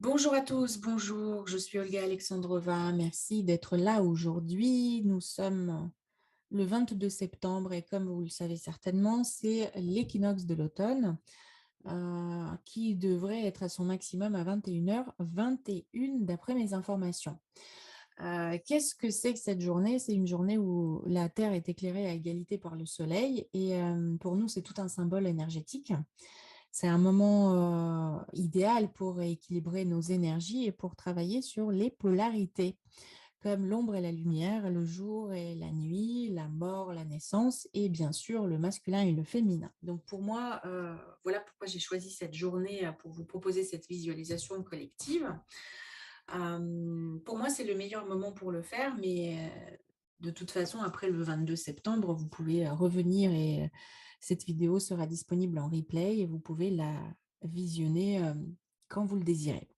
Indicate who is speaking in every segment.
Speaker 1: Bonjour à tous, bonjour, je suis Olga Alexandrova. Merci d'être là aujourd'hui. Nous sommes le 22 septembre et comme vous le savez certainement, c'est l'équinoxe de l'automne qui devrait être à son maximum à 21h21 d'après mes informations. Qu'est-ce que c'est que cette journée? C'est une journée où la Terre est éclairée à égalité par le Soleil et pour nous, c'est tout un symbole énergétique. C'est un moment idéal pour équilibrer nos énergies et pour travailler sur les polarités, comme l'ombre et la lumière, le jour et la nuit, la mort, la naissance et bien sûr le masculin et le féminin. Donc pour moi, voilà pourquoi j'ai choisi cette journée pour vous proposer cette visualisation collective. Pour moi, c'est le meilleur moment pour le faire, mais de toute façon, après le 22 septembre, vous pouvez revenir et cette vidéo sera disponible en replay et vous pouvez la visionner quand vous le désirez.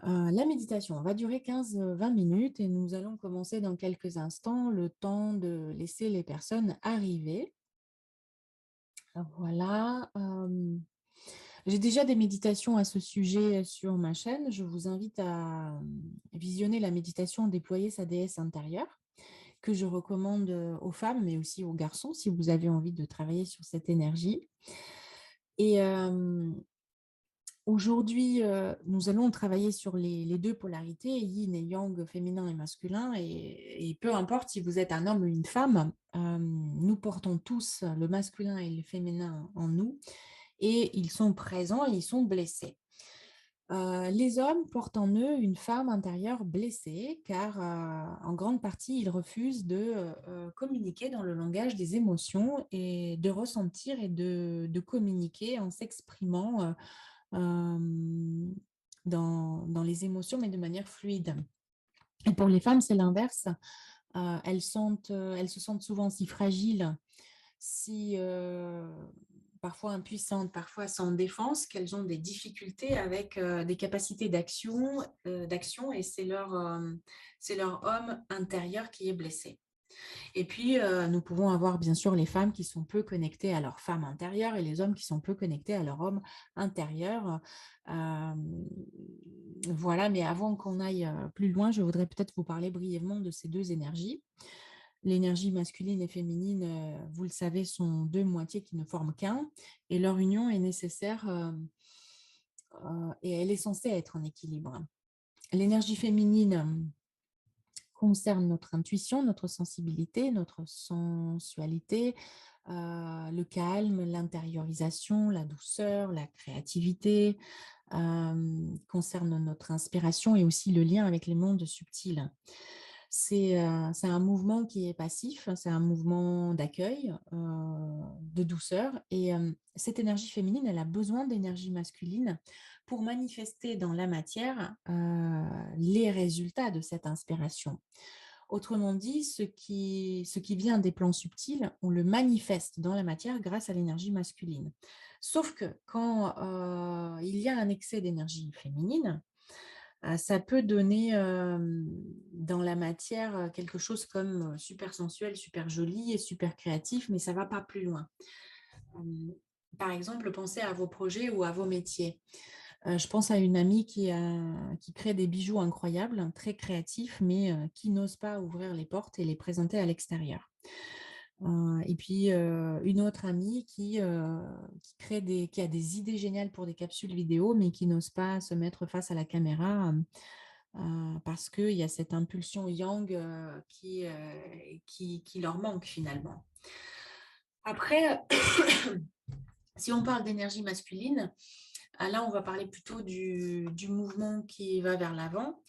Speaker 1: La méditation va durer 15-20 minutes et nous allons commencer dans quelques instants, le temps de laisser les personnes arriver. Voilà. J'ai déjà des méditations à ce sujet sur ma chaîne. Je vous invite à visionner la méditation Déployer sa déesse intérieure, que je recommande aux femmes, mais aussi aux garçons, si vous avez envie de travailler sur cette énergie. Et aujourd'hui, nous allons travailler sur les deux polarités, yin et yang, féminin et masculin. Et peu importe si vous êtes un homme ou une femme, nous portons tous le masculin et le féminin en nous et ils sont présents et ils sont blessés. Les hommes portent en eux une femme intérieure blessée car en grande partie, ils refusent de communiquer dans le langage des émotions et de ressentir et de communiquer en s'exprimant dans les émotions, mais de manière fluide. Et pour les femmes, c'est l'inverse. Elles se sentent souvent si fragiles, si parfois impuissantes, parfois sans défense, qu'elles ont des difficultés avec des capacités d'action et c'est leur homme intérieur qui est blessé. Et puis, nous pouvons avoir bien sûr les femmes qui sont peu connectées à leur femme intérieure et les hommes qui sont peu connectés à leur homme intérieur. Euh, voilà, mais avant qu'on aille plus loin, je voudrais peut-être vous parler brièvement de ces deux énergies. L'énergie masculine et féminine, vous le savez, sont deux moitiés qui ne forment qu'un et leur union est nécessaire et elle est censée être en équilibre. L'énergie féminine concerne notre intuition, notre sensibilité, notre sensualité, le calme, l'intériorisation, la douceur, la créativité, concerne notre inspiration et aussi le lien avec les mondes subtils. C'est un mouvement qui est passif, c'est un mouvement d'accueil, de douceur. Et cette énergie féminine, elle a besoin d'énergie masculine pour manifester dans la matière les résultats de cette inspiration. Autrement dit, ce qui vient des plans subtils, on le manifeste dans la matière grâce à l'énergie masculine. Sauf que quand il y a un excès d'énergie féminine, ça peut donner dans la matière quelque chose comme super sensuel, super joli et super créatif, mais ça ne va pas plus loin. Par exemple, pensez à vos projets ou à vos métiers. Je pense à une amie qui crée des bijoux incroyables, très créatifs, mais qui n'ose pas ouvrir les portes et les présenter à l'extérieur. Et puis une autre amie qui a des idées géniales pour des capsules vidéo, mais qui n'ose pas se mettre face à la caméra parce qu'il y a cette impulsion yang qui leur manque finalement. Après, si on parle d'énergie masculine, là, on va parler plutôt du mouvement qui va vers l'avant.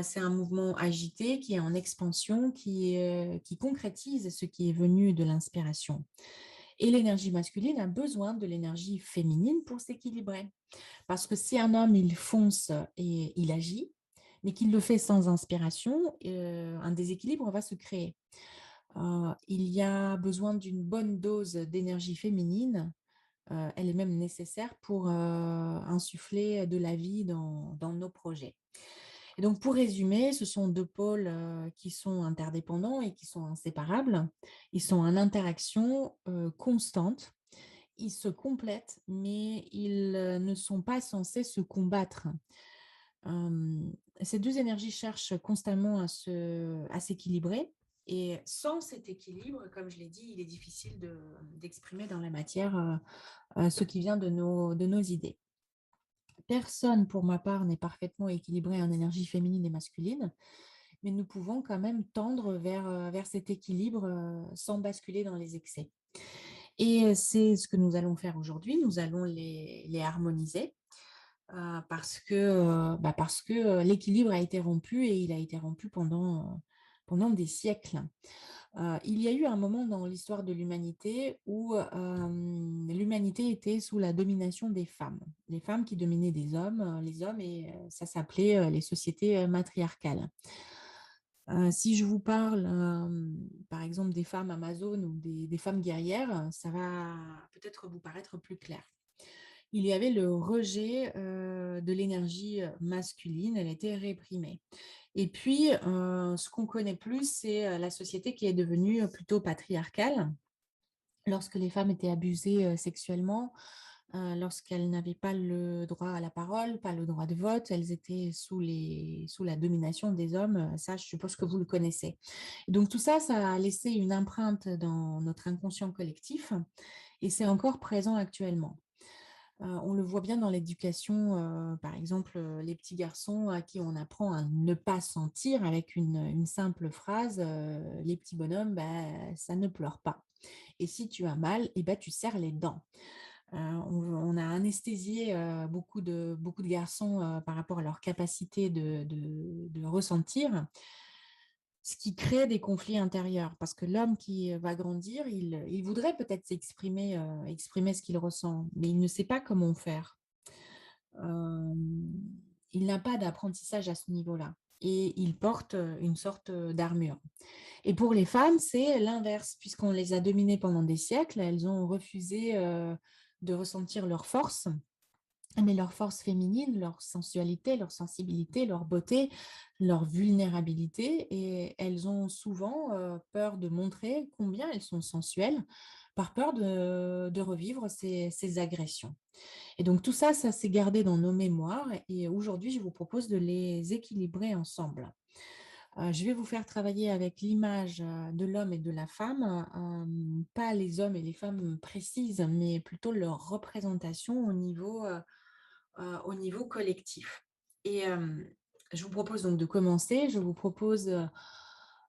Speaker 1: C'est un mouvement agité qui est en expansion, qui concrétise ce qui est venu de l'inspiration. Et l'énergie masculine a besoin de l'énergie féminine pour s'équilibrer. Parce que si un homme, il fonce et il agit, mais qu'il le fait sans inspiration, un déséquilibre va se créer. Il y a besoin d'une bonne dose d'énergie féminine. Elle est même nécessaire pour insuffler de la vie dans nos projets. Et donc, pour résumer, ce sont deux pôles qui sont interdépendants et qui sont inséparables. Ils sont en interaction constante. Ils se complètent, mais ils ne sont pas censés se combattre. Euh, Ces deux énergies cherchent constamment à s'équilibrer. Et sans cet équilibre, comme je l'ai dit, il est difficile d'exprimer dans la matière ce qui vient de nos idées. Personne, pour ma part, n'est parfaitement équilibré en énergie féminine et masculine, mais nous pouvons quand même tendre vers cet équilibre sans basculer dans les excès. Et c'est ce que nous allons faire aujourd'hui. Nous allons les harmoniser parce que l'équilibre a été rompu et il a été rompu pendant des siècles. Il y a eu un moment dans l'histoire de l'humanité où l'humanité était sous la domination des femmes. Les femmes qui dominaient les hommes, et ça s'appelait les sociétés matriarcales. Si je vous parle, par exemple, des femmes amazones ou des femmes guerrières, ça va peut-être vous paraître plus clair. Il y avait le rejet de l'énergie masculine, elle était réprimée. Et puis, ce qu'on connaît plus, c'est la société qui est devenue plutôt patriarcale, lorsque les femmes étaient abusées sexuellement, lorsqu'elles n'avaient pas le droit à la parole, pas le droit de vote, elles étaient sous la domination des hommes. Ça, je suppose que vous le connaissez. Et donc tout ça, ça a laissé une empreinte dans notre inconscient collectif et c'est encore présent actuellement. On le voit bien dans l'éducation, par exemple, les petits garçons à qui on apprend à ne pas sentir avec une simple phrase, les petits bonhommes, bah, ça ne pleure pas. Et si tu as mal, eh ben, tu serres les dents. On a anesthésié beaucoup de garçons par rapport à leur capacité de ressentir, ce qui crée des conflits intérieurs. Parce que l'homme qui va grandir, il voudrait peut-être s'exprimer, exprimer ce qu'il ressent, mais il ne sait pas comment faire. Euh, il n'a pas d'apprentissage à ce niveau-là. Et il porte une sorte d'armure. Et pour les femmes, c'est l'inverse, puisqu'on les a dominées pendant des siècles, elles ont refusé de ressentir leur force, mais leur force féminine, leur sensualité, leur sensibilité, leur beauté, leur vulnérabilité, et elles ont souvent peur de montrer combien elles sont sensuelles, par peur de revivre ces agressions. Et donc tout ça, ça s'est gardé dans nos mémoires, et aujourd'hui, je vous propose de les équilibrer ensemble. Je vais vous faire travailler avec l'image de l'homme et de la femme, pas les hommes et les femmes précises, mais plutôt leur représentation au niveau collectif. Et je vous propose donc de commencer. Je vous propose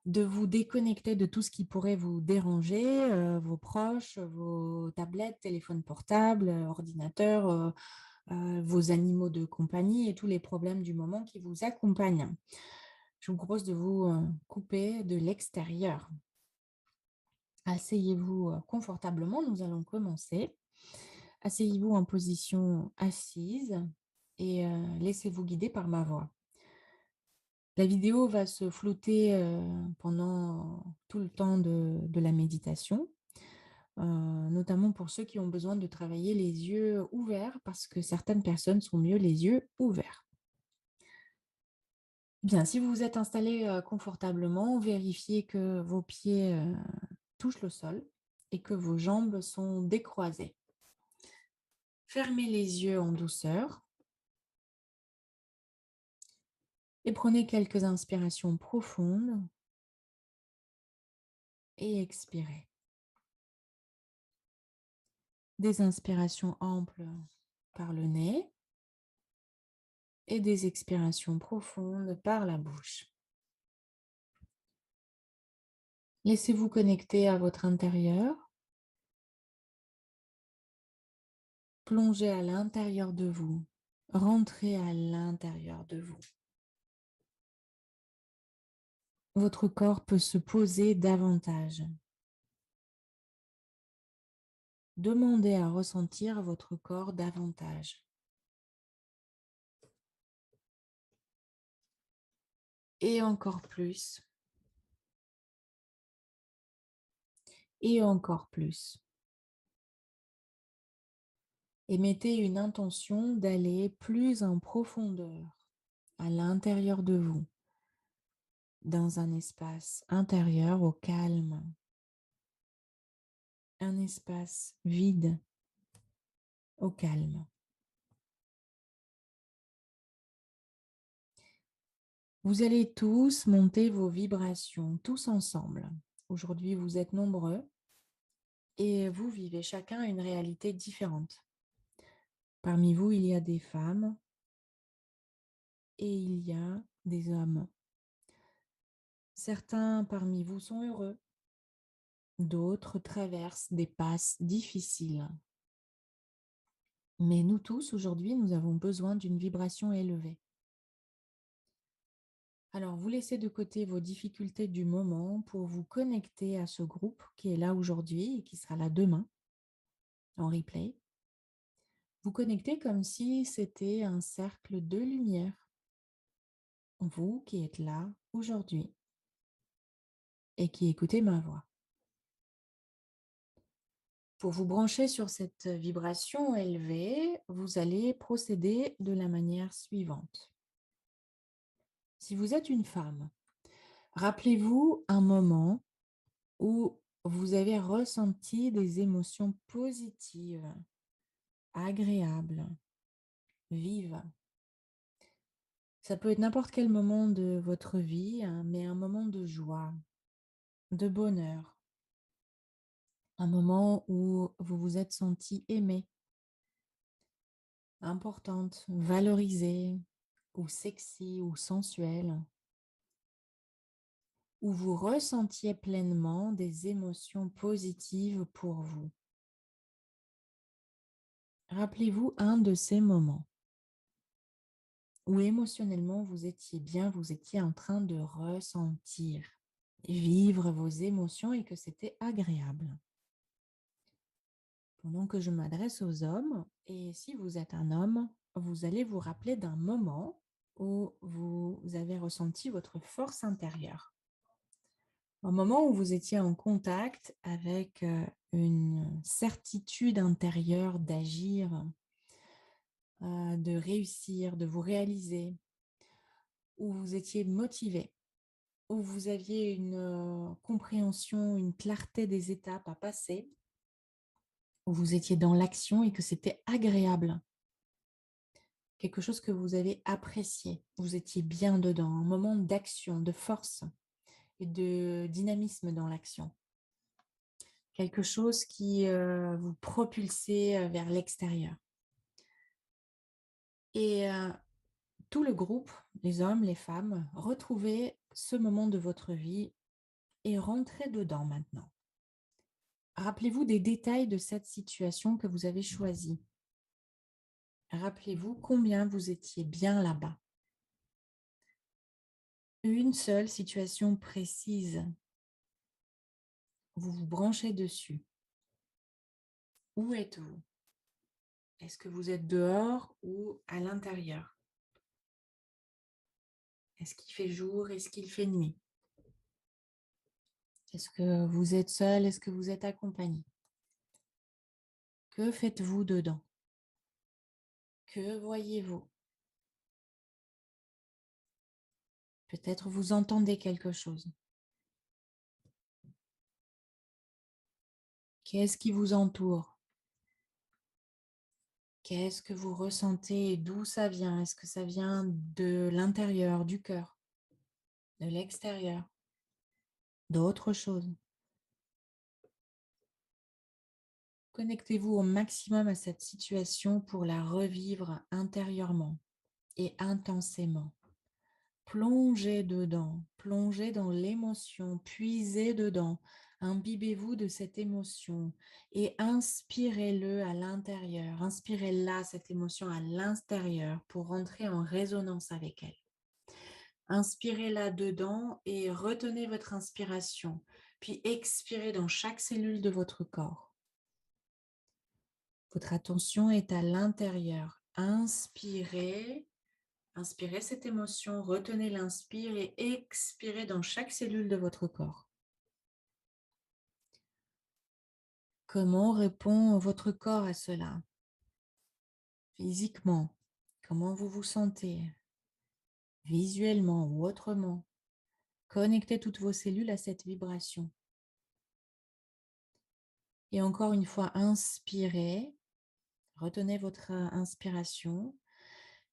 Speaker 1: de vous déconnecter de tout ce qui pourrait vous déranger, vos proches, vos tablettes, téléphones portables, ordinateurs, vos animaux de compagnie et tous les problèmes du moment qui vous accompagnent. Je vous propose de vous couper de l'extérieur. Asseyez-vous confortablement, nous allons commencer. Asseyez-vous en position assise et laissez-vous guider par ma voix. La vidéo va se flotter pendant tout le temps de la méditation, notamment pour ceux qui ont besoin de travailler les yeux ouverts parce que certaines personnes sont mieux les yeux ouverts. Bien, si vous vous êtes installé confortablement, vérifiez que vos pieds touchent le sol et que vos jambes sont décroisées. Fermez les yeux en douceur et prenez quelques inspirations profondes et expirez. Des inspirations amples par le nez et des expirations profondes par la bouche. Laissez-vous connecter à votre intérieur. Plongez à l'intérieur de vous. Rentrez à l'intérieur de vous. Votre corps peut se poser davantage. Demandez à ressentir votre corps davantage. Et encore plus. Et encore plus. Et mettez une intention d'aller plus en profondeur à l'intérieur de vous, dans un espace intérieur au calme, un espace vide au calme. Vous allez tous monter vos vibrations, tous ensemble. Aujourd'hui, vous êtes nombreux et vous vivez chacun une réalité différente. Parmi vous, il y a des femmes et il y a des hommes. Certains parmi vous sont heureux, d'autres traversent des passes difficiles. Mais nous tous, aujourd'hui, nous avons besoin d'une vibration élevée. Alors, vous laissez de côté vos difficultés du moment pour vous connecter à ce groupe qui est là aujourd'hui et qui sera là demain en replay. Vous connectez comme si c'était un cercle de lumière. Vous qui êtes là aujourd'hui et qui écoutez ma voix. Pour vous brancher sur cette vibration élevée, vous allez procéder de la manière suivante. Si vous êtes une femme, rappelez-vous un moment où vous avez ressenti des émotions positives, agréables, vives. Ça peut être n'importe quel moment de votre vie, hein, mais un moment de joie, de bonheur, un moment où vous vous êtes senti aimée, importante, valorisée, ou sexy, ou sensuelle, où vous ressentiez pleinement des émotions positives pour vous. Rappelez-vous un de ces moments où émotionnellement vous étiez bien, vous étiez en train de ressentir, vivre vos émotions et que c'était agréable. Pendant que je m'adresse aux hommes, et si vous êtes un homme, vous allez vous rappeler d'un moment où vous avez ressenti votre force intérieure. Un moment où vous étiez en contact avec une certitude intérieure d'agir, de réussir, de vous réaliser, où vous étiez motivé, où vous aviez une compréhension, une clarté des étapes à passer, où vous étiez dans l'action et que c'était agréable. Quelque chose que vous avez apprécié, vous étiez bien dedans, un moment d'action, de force et de dynamisme dans l'action. Quelque chose qui vous propulsait vers l'extérieur. Et tout le groupe, les hommes, les femmes, retrouvez ce moment de votre vie et rentrez dedans maintenant. Rappelez-vous des détails de cette situation que vous avez choisie. Rappelez-vous combien vous étiez bien là-bas. Une seule situation précise. Vous vous branchez dessus. Où êtes-vous? Est-ce que vous êtes dehors ou à l'intérieur? Est-ce qu'il fait jour? Est-ce qu'il fait nuit? Est-ce que vous êtes seul? Est-ce que vous êtes accompagné? Que faites-vous dedans? Que voyez-vous? Peut-être vous entendez quelque chose. Qu'est-ce qui vous entoure? Qu'est-ce que vous ressentez et d'où ça vient? Est-ce que ça vient de l'intérieur, du cœur, de l'extérieur, d'autre chose? Connectez-vous au maximum à cette situation pour la revivre intérieurement et intensément. Plongez dedans, plongez dans l'émotion, puisez dedans, imbibez-vous de cette émotion et inspirez-le à l'intérieur. Inspirez-la, cette émotion à l'intérieur pour rentrer en résonance avec elle. Inspirez-la dedans et retenez votre inspiration, puis expirez dans chaque cellule de votre corps. Votre attention est à l'intérieur. Inspirez. Inspirez cette émotion, retenez l'inspire et expirez dans chaque cellule de votre corps. Comment répond votre corps à cela? Physiquement, comment vous vous sentez? Visuellement ou autrement? Connectez toutes vos cellules à cette vibration. Et encore une fois, inspirez, retenez votre inspiration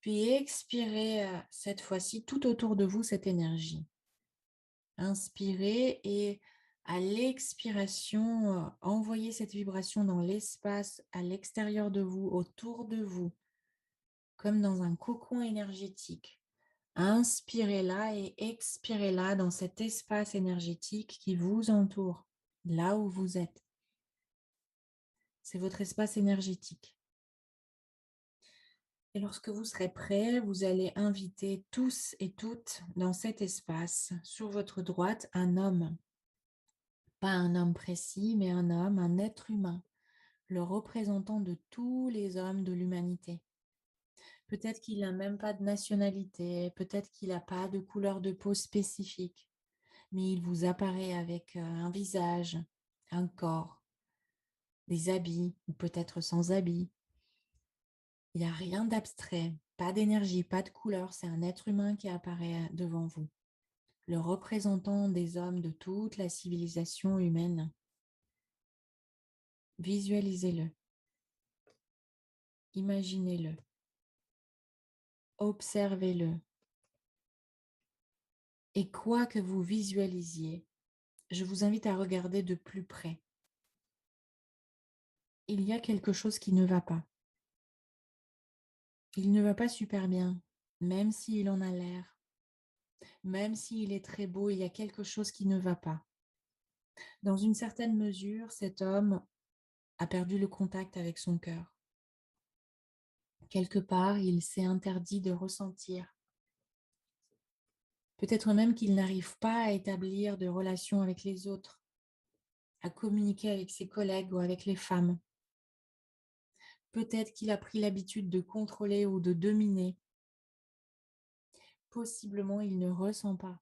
Speaker 1: Puis expirez cette fois-ci tout autour de vous cette énergie. Inspirez et à l'expiration, envoyez cette vibration dans l'espace à l'extérieur de vous, autour de vous, comme dans un cocon énergétique. Inspirez-la et expirez-la dans cet espace énergétique qui vous entoure, là où vous êtes. C'est votre espace énergétique. Et lorsque vous serez prêts, vous allez inviter tous et toutes dans cet espace, sur votre droite, un homme. Pas un homme précis, mais un homme, un être humain, le représentant de tous les hommes de l'humanité. Peut-être qu'il n'a même pas de nationalité, peut-être qu'il n'a pas de couleur de peau spécifique, mais il vous apparaît avec un visage, un corps, des habits, ou peut-être sans habits. Il n'y a rien d'abstrait, pas d'énergie, pas de couleur, c'est un être humain qui apparaît devant vous, le représentant des hommes de toute la civilisation humaine. Visualisez-le, imaginez-le, observez-le. Et quoi que vous visualisiez, je vous invite à regarder de plus près. Il y a quelque chose qui ne va pas. Il ne va pas super bien, même s'il en a l'air. Même s'il est très beau, il y a quelque chose qui ne va pas. Dans une certaine mesure, cet homme a perdu le contact avec son cœur. Quelque part, il s'est interdit de ressentir. Peut-être même qu'il n'arrive pas à établir de relations avec les autres, à communiquer avec ses collègues ou avec les femmes. Peut-être qu'il a pris l'habitude de contrôler ou de dominer. Possiblement, il ne ressent pas.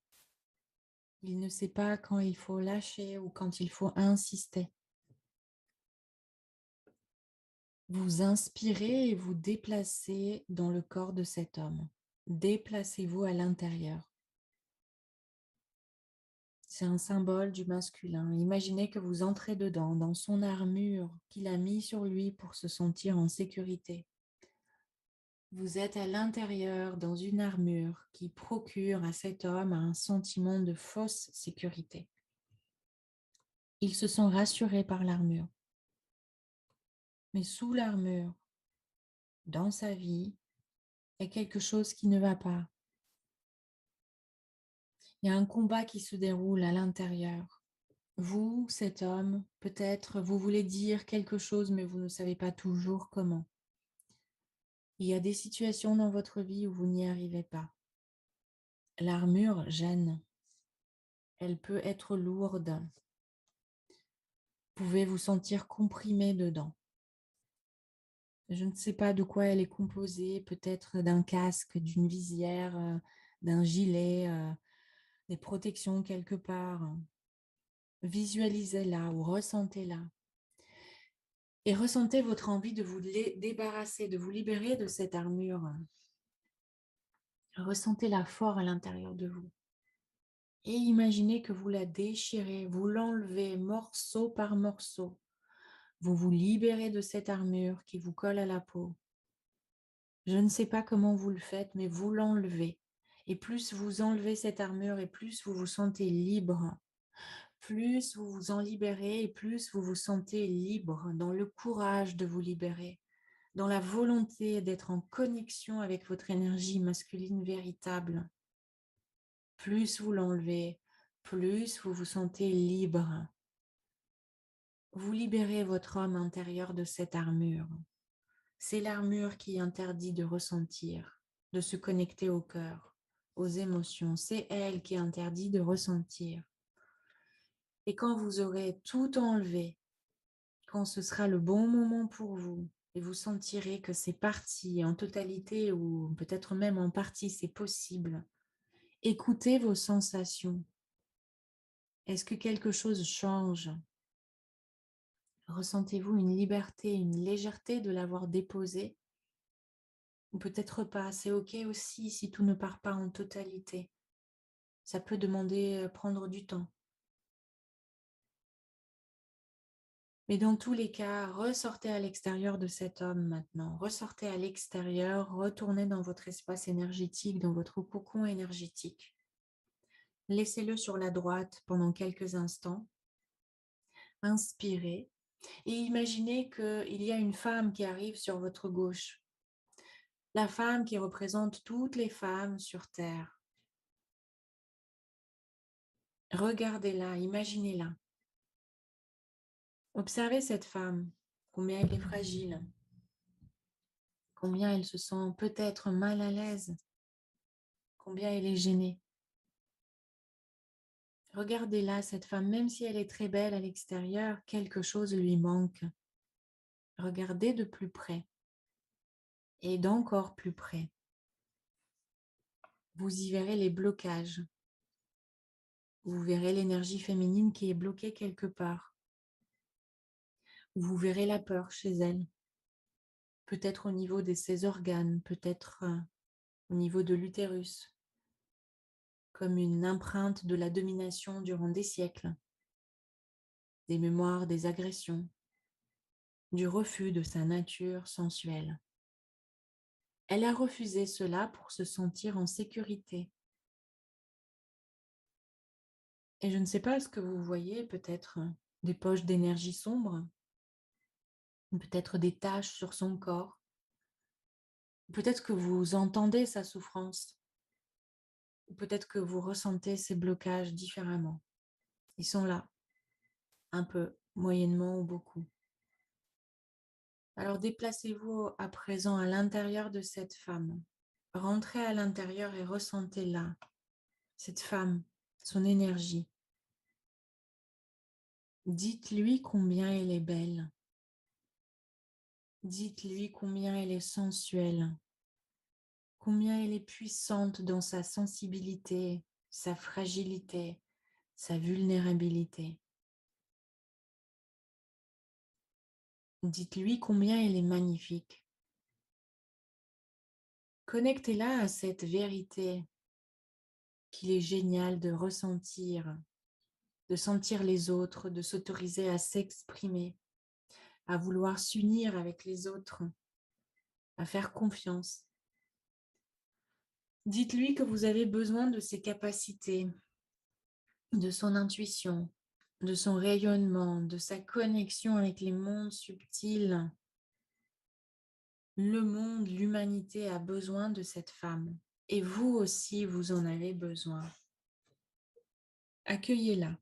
Speaker 1: Il ne sait pas quand il faut lâcher ou quand il faut insister. Vous inspirez et vous déplacez dans le corps de cet homme. Déplacez-vous à l'intérieur. C'est un symbole du masculin. Imaginez que vous entrez dedans, dans son armure qu'il a mis sur lui pour se sentir en sécurité. Vous êtes à l'intérieur dans une armure qui procure à cet homme un sentiment de fausse sécurité. Il se sent rassuré par l'armure. Mais sous l'armure, dans sa vie, il y a quelque chose qui ne va pas. Il y a un combat qui se déroule à l'intérieur. Vous, cet homme, peut-être vous voulez dire quelque chose, mais vous ne savez pas toujours comment. Il y a des situations dans votre vie où vous n'y arrivez pas. L'armure gêne. Elle peut être lourde. Vous pouvez vous sentir comprimé dedans. Je ne sais pas de quoi elle est composée, peut-être d'un casque, d'une visière, d'un gilet, des protections quelque part. Visualisez-la ou ressentez-la. Et ressentez votre envie de vous débarrasser, de vous libérer de cette armure. Ressentez-la fort à l'intérieur de vous. Et imaginez que vous la déchirez, vous l'enlevez morceau par morceau. Vous vous libérez de cette armure qui vous colle à la peau. Je ne sais pas comment vous le faites, mais vous l'enlevez. Et plus vous enlevez cette armure et plus vous vous sentez libre. Plus vous vous en libérez et plus vous vous sentez libre, dans le courage de vous libérer, dans la volonté d'être en connexion avec votre énergie masculine véritable. Plus vous l'enlevez, plus vous vous sentez libre. Vous libérez votre homme intérieur de cette armure. C'est l'armure qui interdit de ressentir, de se connecter au cœur, aux émotions. C'est elle qui interdit de ressentir. Et quand vous aurez tout enlevé, quand ce sera le bon moment pour vous, et vous sentirez que c'est parti en totalité ou peut-être même en partie, c'est possible, écoutez vos sensations. Est-ce que quelque chose change? Ressentez-vous une liberté, une légèreté de l'avoir déposé? Ou peut-être pas, c'est OK aussi si tout ne part pas en totalité. Ça peut demander, prendre du temps. Mais dans tous les cas, ressortez à l'extérieur de cet homme maintenant. Ressortez à l'extérieur, retournez dans votre espace énergétique, dans votre cocon énergétique. Laissez-le sur la droite pendant quelques instants. Inspirez et imaginez qu'il y a une femme qui arrive sur votre gauche. La femme qui représente toutes les femmes sur Terre. Regardez-la, imaginez-la. Observez cette femme, combien elle est fragile, combien elle se sent peut-être mal à l'aise, combien elle est gênée. Regardez-la, cette femme, même si elle est très belle à l'extérieur, quelque chose lui manque. Regardez de plus près et d'encore plus près. Vous y verrez les blocages. Vous verrez l'énergie féminine qui est bloquée quelque part. Vous verrez la peur chez elle. Peut-être au niveau de ses organes, peut-être au niveau de l'utérus, comme une empreinte de la domination durant des siècles, des mémoires, des agressions, du refus de sa nature sensuelle. Elle a refusé cela pour se sentir en sécurité. Et je ne sais pas ce que vous voyez, peut-être des poches d'énergie sombre, peut-être des taches sur son corps, peut-être que vous entendez sa souffrance, peut-être que vous ressentez ces blocages différemment. Ils sont là, un peu, moyennement ou beaucoup. Alors déplacez-vous à présent à l'intérieur de cette femme. Rentrez à l'intérieur et ressentez-la, cette femme, son énergie. Dites-lui combien elle est belle. Dites-lui combien elle est sensuelle, combien elle est puissante dans sa sensibilité, sa fragilité, sa vulnérabilité. Dites-lui combien elle est magnifique. Connectez-la à cette vérité qu'il est génial de ressentir, de sentir les autres, de s'autoriser à s'exprimer, à vouloir s'unir avec les autres, à faire confiance. Dites-lui que vous avez besoin de ses capacités, de son intuition, de son rayonnement, de sa connexion avec les mondes subtils. Le monde, l'humanité a besoin de cette femme. Et vous aussi, vous en avez besoin. Accueillez-la.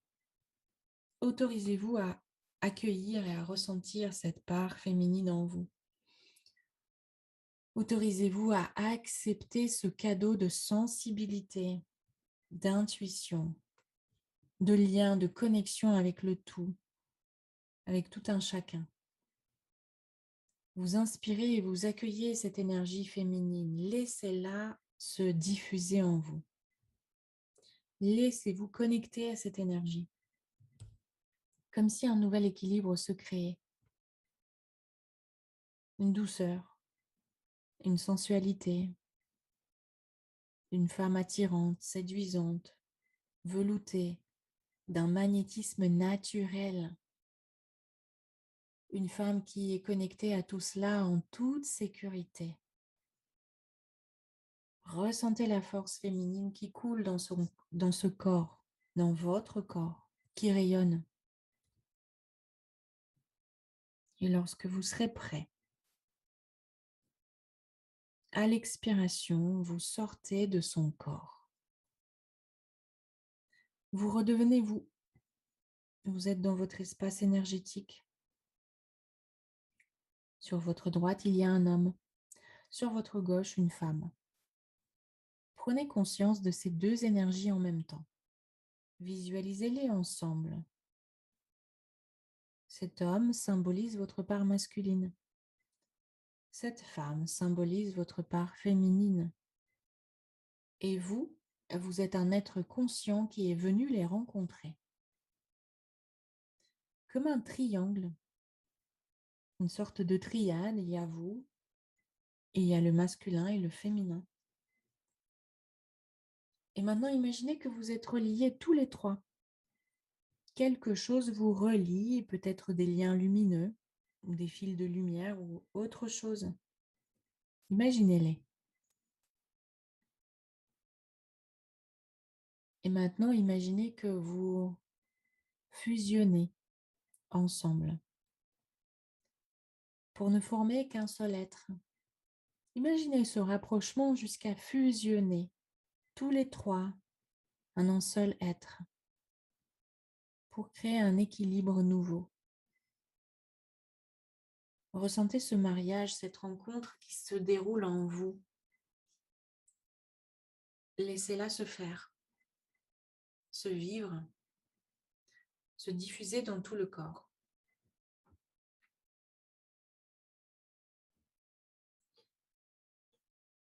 Speaker 1: Autorisez-vous à accueillir et à ressentir cette part féminine en vous. Autorisez-vous à accepter ce cadeau de sensibilité, d'intuition, de lien, de connexion avec le tout, avec tout un chacun. Vous inspirez et vous accueillez cette énergie féminine. Laissez-la se diffuser en vous. Laissez-vous connecter à cette énergie, comme si un nouvel équilibre se créait. Une douceur, une sensualité, une femme attirante, séduisante, veloutée, d'un magnétisme naturel. Une femme qui est connectée à tout cela en toute sécurité. Ressentez la force féminine qui coule dans ce corps, dans votre corps, qui rayonne. Et lorsque vous serez prêt, à l'expiration, vous sortez de son corps. Vous redevenez vous. Vous êtes dans votre espace énergétique. Sur votre droite, il y a un homme. Sur votre gauche, une femme. Prenez conscience de ces deux énergies en même temps. Visualisez-les ensemble. Cet homme symbolise votre part masculine. Cette femme symbolise votre part féminine. Et vous, vous êtes un être conscient qui est venu les rencontrer. Comme un triangle, une sorte de triade, il y a vous, et il y a le masculin et le féminin. Et maintenant, imaginez que vous êtes reliés tous les trois. quelque chose vous relie, peut-être des liens lumineux ou des fils de lumière ou autre chose. Imaginez-les. Et maintenant, imaginez que vous fusionnez ensemble pour ne former qu'un seul être. Imaginez ce rapprochement jusqu'à fusionner tous les trois en un seul être pour créer un équilibre nouveau. Ressentez ce mariage, cette rencontre qui se déroule en vous. Laissez-la se faire, se vivre, se diffuser dans tout le corps.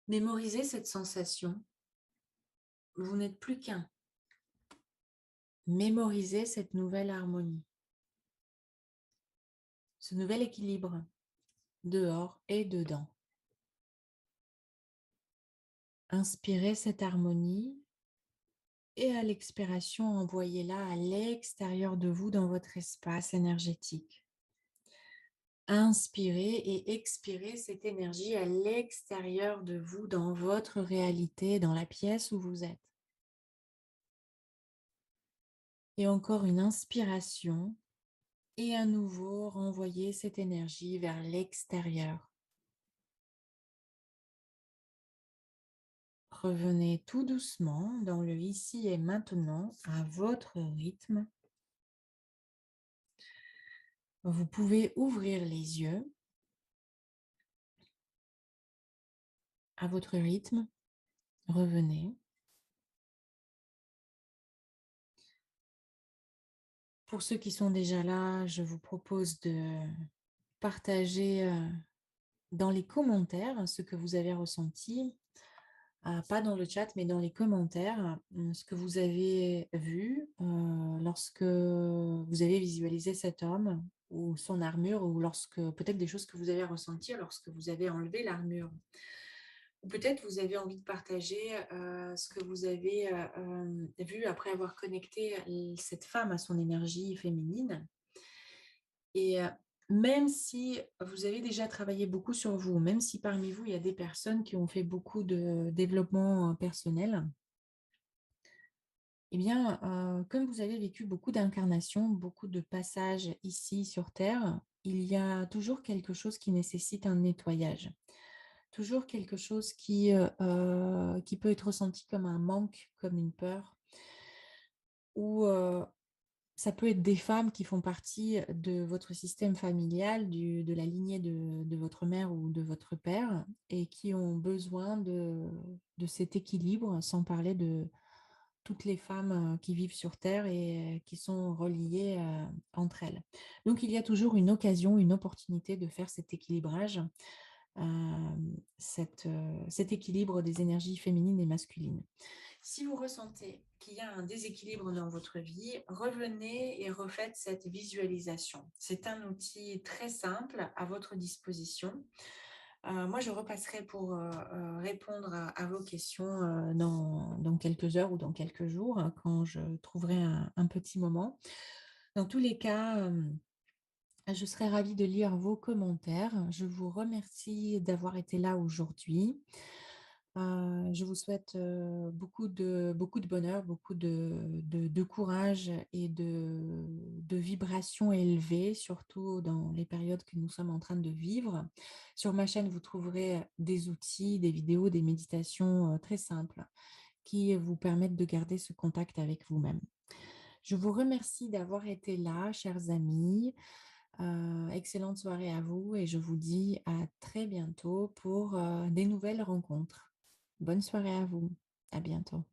Speaker 1: Mémorisez cette sensation. Vous n'êtes plus qu'un. Mémorisez cette nouvelle harmonie, ce nouvel équilibre, dehors et dedans. Inspirez cette harmonie et à l'expiration, envoyez-la à l'extérieur de vous dans votre espace énergétique. Inspirez et expirez cette énergie à l'extérieur de vous, dans votre réalité, dans la pièce où vous êtes. Et encore une inspiration et à nouveau renvoyez cette énergie vers l'extérieur. Revenez tout doucement dans le ici et maintenant à votre rythme. Vous pouvez ouvrir les yeux à votre rythme. Revenez. Pour ceux qui sont déjà là, je vous propose de partager dans les commentaires ce que vous avez ressenti. Pas dans le chat, mais dans les commentaires, ce que vous avez vu lorsque vous avez visualisé cet homme ou son armure, ou lorsque peut-être des choses que vous avez ressenties lorsque vous avez enlevé l'armure. Ou peut-être vous avez envie de partager ce que vous avez vu après avoir connecté cette femme à son énergie féminine. Et même si vous avez déjà travaillé beaucoup sur vous, même si parmi vous, il y a des personnes qui ont fait beaucoup de développement personnel, eh bien, comme vous avez vécu beaucoup d'incarnations, beaucoup de passages ici sur Terre, il y a toujours quelque chose qui nécessite un nettoyage. Toujours quelque chose qui peut être ressenti comme un manque, comme une peur, ou ça peut être des femmes qui font partie de votre système familial, de la lignée de votre mère ou de votre père, et qui ont besoin de cet équilibre, sans parler de toutes les femmes qui vivent sur Terre et qui sont reliées entre elles. Donc, il y a toujours une occasion, une opportunité de faire cet équilibrage, cet équilibre des énergies féminines et masculines. Si vous ressentez qu'il y a un déséquilibre dans votre vie, revenez et refaites cette visualisation. C'est un outil très simple à votre disposition. Moi, je repasserai pour répondre à vos questions dans quelques heures ou dans quelques jours, quand je trouverai un petit moment. Dans tous les cas, je serais ravie de lire vos commentaires. Je vous remercie d'avoir été là aujourd'hui. Je vous souhaite beaucoup de bonheur, beaucoup de courage et de vibrations élevées, surtout dans les périodes que nous sommes en train de vivre. Sur ma chaîne, vous trouverez des outils, des vidéos, des méditations très simples qui vous permettent de garder ce contact avec vous-même. Je vous remercie d'avoir été là, chers amis. Excellente soirée à vous et je vous dis à très bientôt pour des nouvelles rencontres. Bonne soirée à vous. À bientôt.